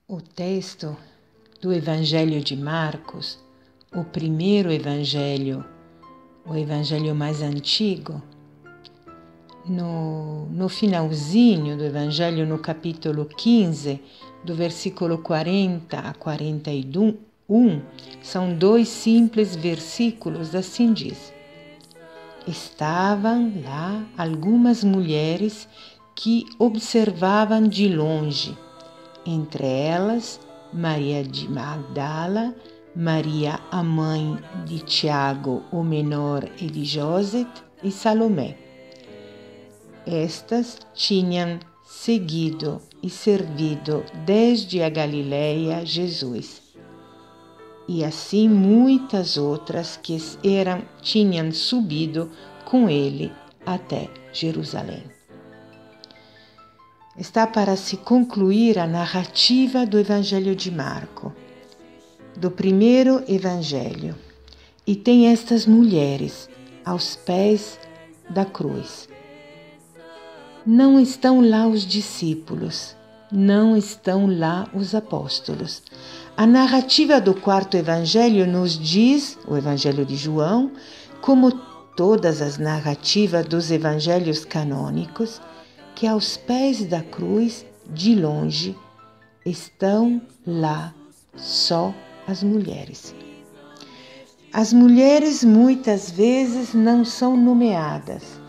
O texto do Evangelho de Marcos, o primeiro evangelho, o evangelho mais antigo, no finalzinho do evangelho, no capítulo 15, do versículo 40 a 41, são 2 simples versículos, assim diz: Estavam lá algumas mulheres que observavam de longe, entre elas Maria de Magdala, Maria, a mãe de Tiago, o menor, e de José, e Salomé. Estas tinham seguido e servido desde a Galileia Jesus. E assim muitas outras que tinham subido com ele até Jerusalém. Está para se concluir a narrativa do Evangelho de Marcos, do primeiro Evangelho, e tem estas mulheres aos pés da cruz. Não estão lá os discípulos, não estão lá os apóstolos. A narrativa do quarto Evangelho nos diz, o Evangelho de João, como todas as narrativas dos Evangelhos canônicos, que aos pés da cruz, de longe, estão lá só as mulheres. As mulheres muitas vezes não são nomeadas.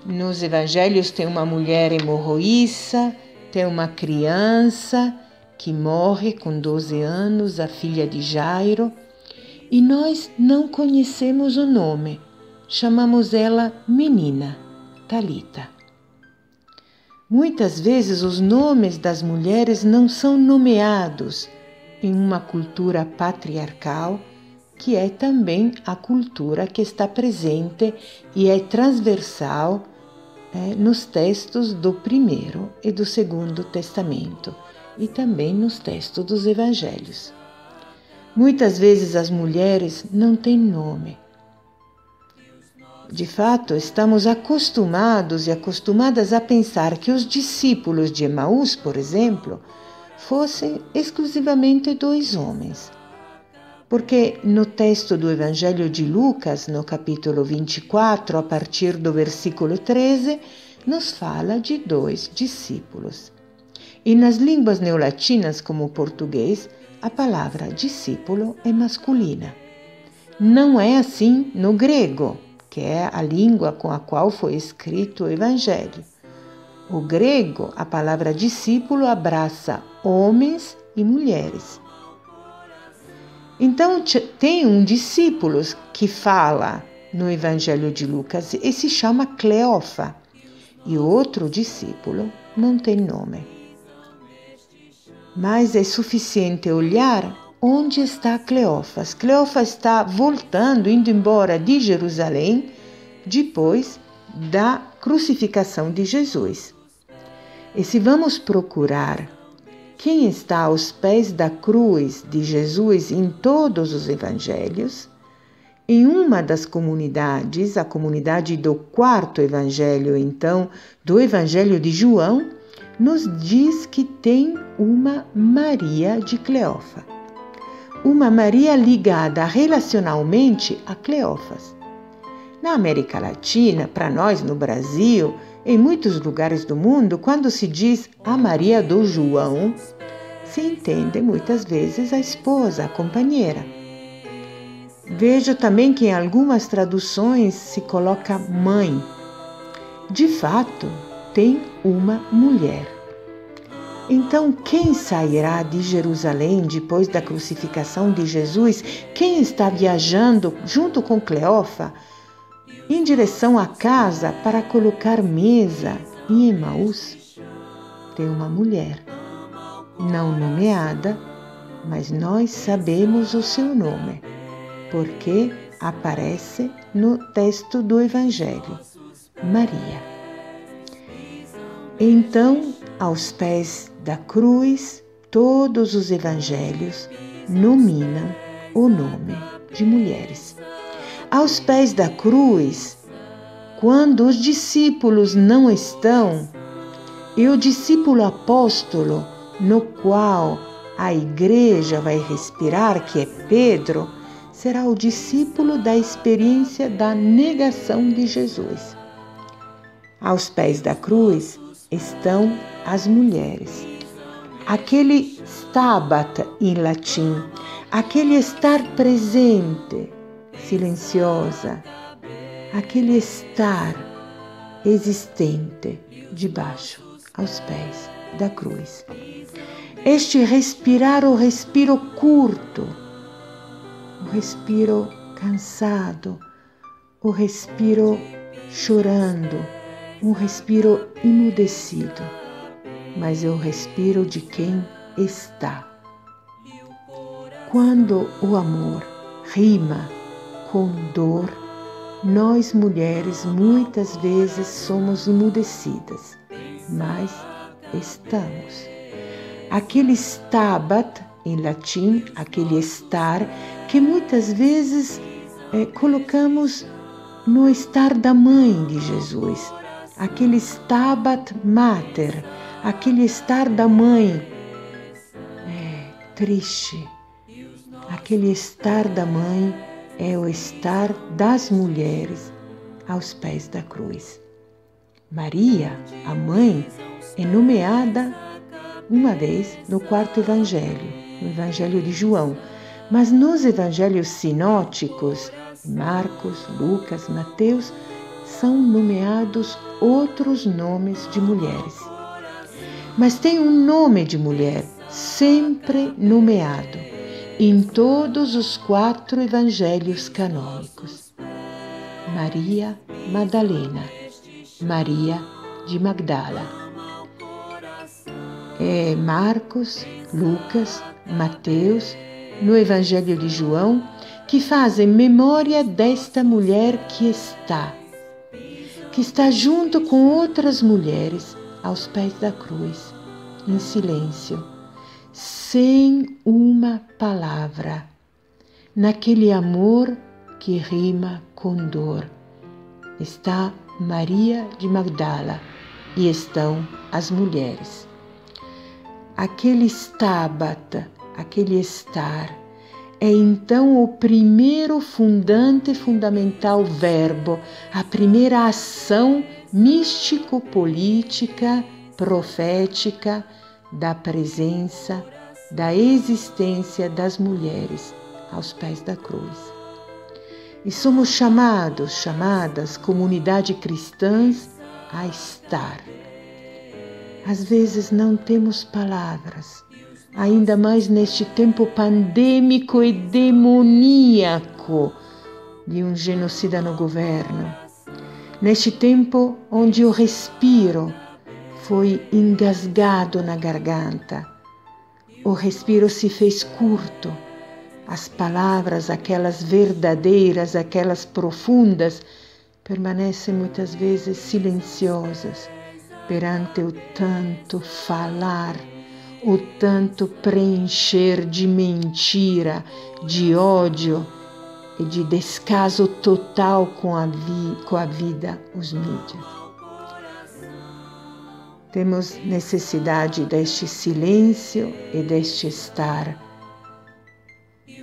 Nos evangelhos tem uma mulher hemorroíça, tem uma criança que morre com 12 anos, a filha de Jairo, e nós não conhecemos o nome. Chamamos ela menina, Talita. Muitas vezes os nomes das mulheres não são nomeados em uma cultura patriarcal, que é também a cultura que está presente e é transversal nos textos do primeiro e do segundo testamento e também nos textos dos evangelhos. Muitas vezes as mulheres não têm nome. De fato, estamos acostumados e acostumadas a pensar que os discípulos de Emaús, por exemplo, fossem exclusivamente 2 homens. Porque no texto do Evangelho de Lucas, no capítulo 24, a partir do versículo 13, nos fala de 2 discípulos. E nas línguas neolatinas, como o português, a palavra discípulo é masculina. Não é assim no grego, que é a língua com a qual foi escrito o Evangelho. O grego, a palavra discípulo abraça homens e mulheres. Então, tem um discípulo que fala no Evangelho de Lucas e se chama Cleofa, e outro discípulo não tem nome. Mas é suficiente olhar onde está Cleofa. Cleofa está voltando, indo embora de Jerusalém, depois da crucificação de Jesus. E se vamos procurar quem está aos pés da cruz de Jesus em todos os evangelhos, em uma das comunidades, a comunidade do quarto evangelho, então, do Evangelho de João, nos diz que tem uma Maria de Cleofa. Uma Maria ligada relacionalmente a Cleófas. Na América Latina, para nós no Brasil, em muitos lugares do mundo, quando se diz a Maria do João, se entende muitas vezes a esposa, a companheira. Vejo também que em algumas traduções se coloca mãe. De fato, tem uma mulher. Então, quem sairá de Jerusalém depois da crucificação de Jesus? Quem está viajando junto com Cleofa em direção à casa para colocar mesa em Emaús? Tem uma mulher, não nomeada, mas nós sabemos o seu nome, porque aparece no texto do Evangelho, Maria. Então, aos pés da cruz, todos os evangelhos nominam o nome de mulheres. Aos pés da cruz, quando os discípulos não estão, e o discípulo apóstolo, no qual a igreja vai respirar, que é Pedro, será o discípulo da experiência da negação de Jesus. Aos pés da cruz estão as mulheres. Aquele stabat em latim, aquele estar presente, silenciosa, aquele estar existente debaixo, aos pés da cruz. Este respirar, o respiro curto, o respiro cansado, o respiro chorando, um respiro emudecido, mas é o respiro de quem está. Quando o amor rima com dor, nós mulheres muitas vezes somos emudecidas, mas estamos. Aquele stabat, em latim, aquele estar, que muitas vezes colocamos no estar da mãe de Jesus, aquele stabat mater, aquele estar da mãe triste. Aquele estar da mãe é o estar das mulheres aos pés da cruz. Maria, a mãe, é nomeada uma vez no quarto evangelho, no evangelho de João, mas nos evangelhos sinóticos, Marcos, Lucas, Mateus, são nomeados outros nomes de mulheres. Mas tem um nome de mulher sempre nomeado em todos os 4 evangelhos canônicos: Maria Madalena, Maria de Magdala. Marcos, Lucas, Mateus, no Evangelho de João, que fazem memória desta mulher que está junto com outras mulheres aos pés da cruz, em silêncio, sem uma palavra, naquele amor que rima com dor. Está Maria de Magdala e estão as mulheres. Aquele stabat, aquele estar, é então o primeiro fundamental verbo, a primeira ação místico-política, profética da presença, da existência das mulheres aos pés da cruz. E somos chamadas, comunidade cristãs, a estar. Às vezes não temos palavras, ainda mais neste tempo pandêmico e demoníaco de um genocida no governo. Neste tempo onde o respiro foi engasgado na garganta, o respiro se fez curto, as palavras, aquelas verdadeiras, aquelas profundas, permanecem muitas vezes silenciosas perante o tanto falar, o tanto preencher de mentira, de ódio e de descaso total com a vida, os mídias. Temos necessidade deste silêncio e deste estar.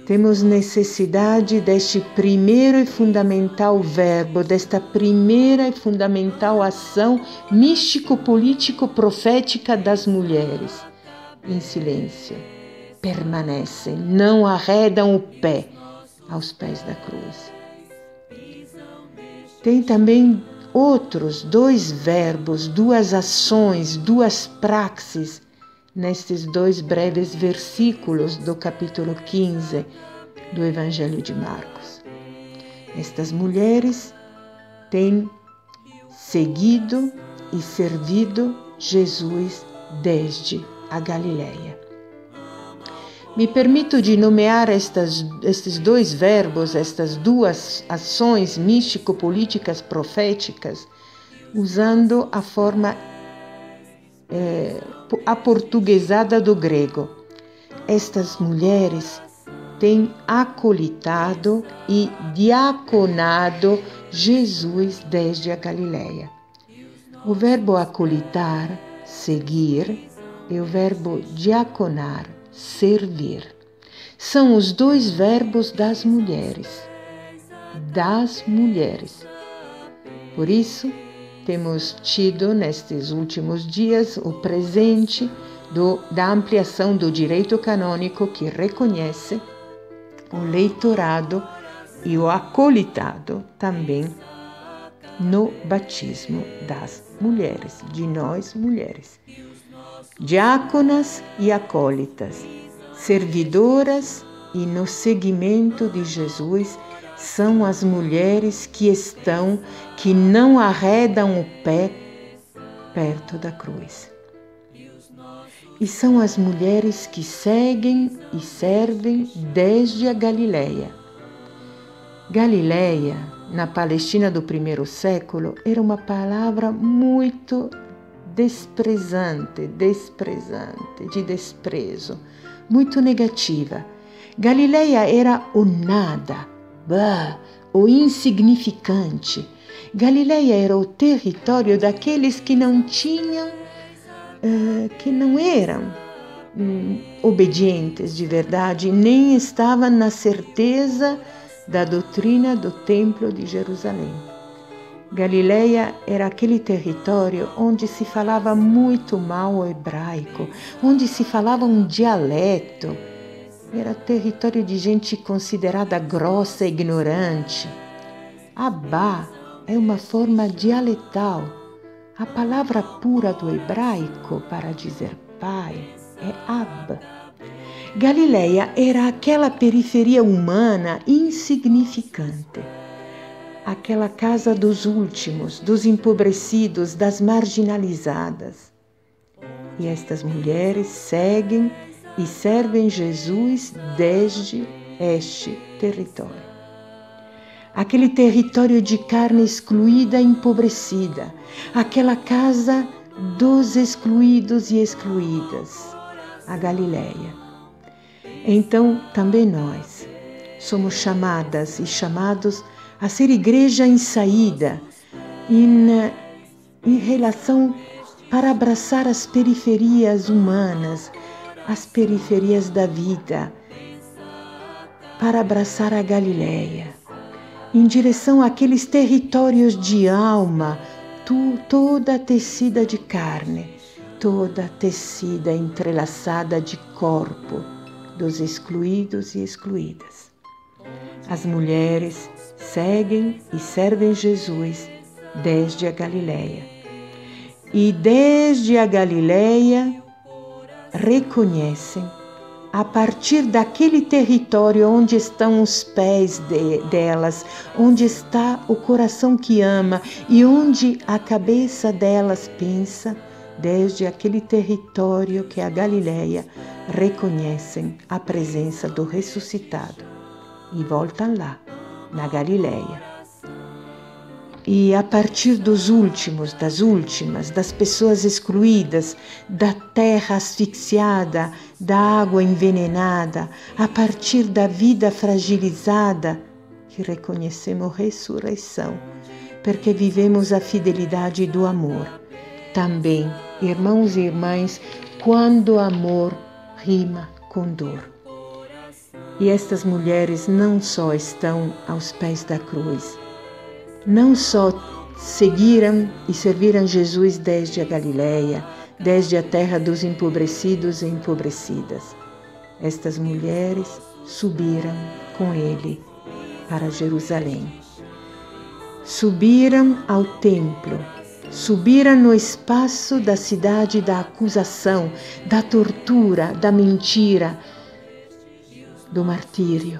Temos necessidade deste primeiro e fundamental verbo, desta primeira e fundamental ação místico-político-profética das mulheres. Em silêncio, permanecem, não arredam o pé aos pés da cruz. Tem também outros 2 verbos, 2 ações, 2 praxes nestes 2 breves versículos do capítulo 15 do Evangelho de Marcos. Estas mulheres têm seguido e servido Jesus desde a Galileia. Me permito de nomear estes 2 verbos, estas 2 ações místico-políticas proféticas, usando a forma aportuguesada do grego. Estas mulheres têm acolitado e diaconado Jesus desde a Galileia. O verbo acolitar, seguir, e o verbo diaconar, servir. São os dois verbos das mulheres. Das mulheres. Por isso, temos tido nestes últimos dias o presente da ampliação do direito canônico que reconhece o leitorado e o acolitado também no batismo das mulheres, de nós mulheres. Diáconas e acólitas, servidoras e no seguimento de Jesus são as mulheres que não arredam o pé perto da cruz. E são as mulheres que seguem e servem desde a Galileia. Galileia, na Palestina do primeiro século, era uma palavra muito desprezante, de desprezo, muito negativa. Galileia era o nada, o insignificante. Galileia era o território daqueles que não tinham, que não eram obedientes de verdade, nem estavam na certeza da doutrina do Templo de Jerusalém. Galileia era aquele território onde se falava muito mal o hebraico, onde se falava um dialeto. Era território de gente considerada grossa e ignorante. Abá é uma forma dialetal. A palavra pura do hebraico para dizer pai é Ab. Galileia era aquela periferia humana insignificante. Aquela casa dos últimos, dos empobrecidos, das marginalizadas. E estas mulheres seguem e servem Jesus desde este território. Aquele território de carne excluída e empobrecida, aquela casa dos excluídos e excluídas, a Galileia. Então, também nós somos chamadas e chamados a ser igreja em saída, em relação para abraçar as periferias humanas, as periferias da vida, para abraçar a Galileia, em direção àqueles territórios de alma, toda tecida de carne, toda tecida entrelaçada de corpo, dos excluídos e excluídas. As mulheres seguem e servem Jesus desde a Galileia. E desde a Galileia reconhecem, a partir daquele território onde estão os pés delas, onde está o coração que ama e onde a cabeça delas pensa, desde aquele território que é a Galileia, reconhecem a presença do ressuscitado e voltam lá, na Galileia. E a partir dos últimos, das últimas, das pessoas excluídas, da terra asfixiada, da água envenenada, a partir da vida fragilizada, que reconhecemos ressurreição, porque vivemos a fidelidade do amor. Também, irmãos e irmãs, quando amor rima com dor. E estas mulheres não só estão aos pés da cruz, não só seguiram e serviram Jesus desde a Galileia, desde a terra dos empobrecidos e empobrecidas. Estas mulheres subiram com ele para Jerusalém. Subiram ao templo, subiram no espaço da cidade da acusação, da tortura, da mentira, do martírio,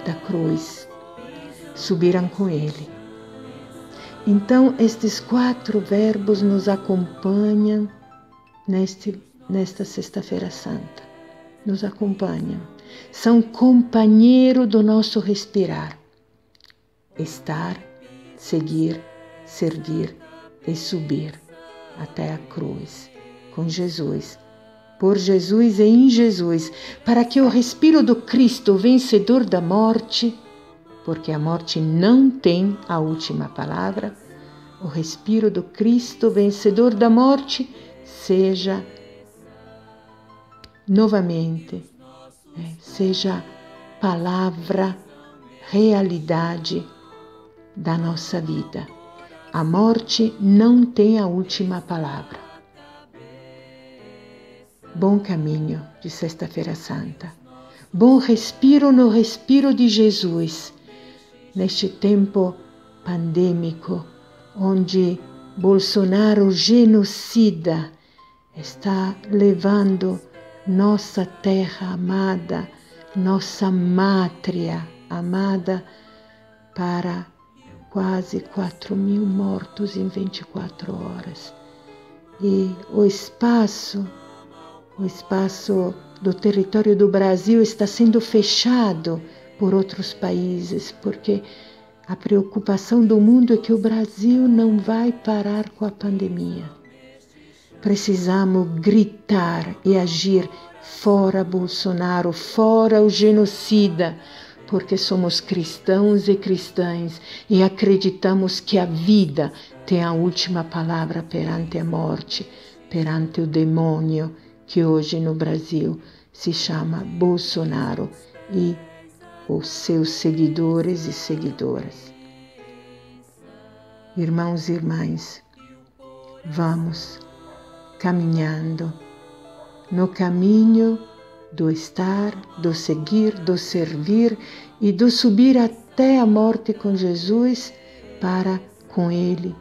da cruz. Subiram com ele. Então, estes 4 verbos nos acompanham nesta Sexta-feira Santa. Nos acompanham. São companheiro do nosso respirar. Estar, seguir, servir e subir até a cruz, com Jesus, por Jesus e em Jesus, para que o respiro do Cristo, vencedor da morte, porque a morte não tem a última palavra, o respiro do Cristo, vencedor da morte, seja novamente, seja palavra, realidade da nossa vida. A morte não tem a última palavra. Bom caminho de Sexta-feira Santa. Bom respiro no respiro de Jesus, neste tempo pandêmico, onde Bolsonaro genocida está levando nossa terra amada, nossa mátria amada, para quase 4.000 mortos em 24 horas. E o espaço do território do Brasil está sendo fechado por outros países, porque a preocupação do mundo é que o Brasil não vai parar com a pandemia. Precisamos gritar e agir fora Bolsonaro, fora o genocida, porque somos cristãos e cristãs e acreditamos que a vida tem a última palavra perante a morte, perante o demônio que hoje no Brasil se chama Bolsonaro e os seus seguidores e seguidoras. Irmãos e irmãs, vamos caminhando no caminho do estar, do seguir, do servir e do subir até a morte com Jesus para, com Ele,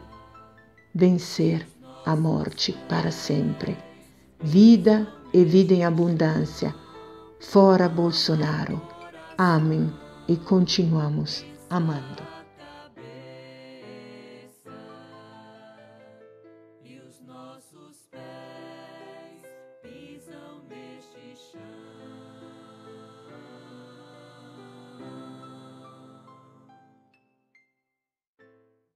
vencer a morte para sempre. Vida e vida em abundância. Fora Bolsonaro. Amém. E continuamos amando.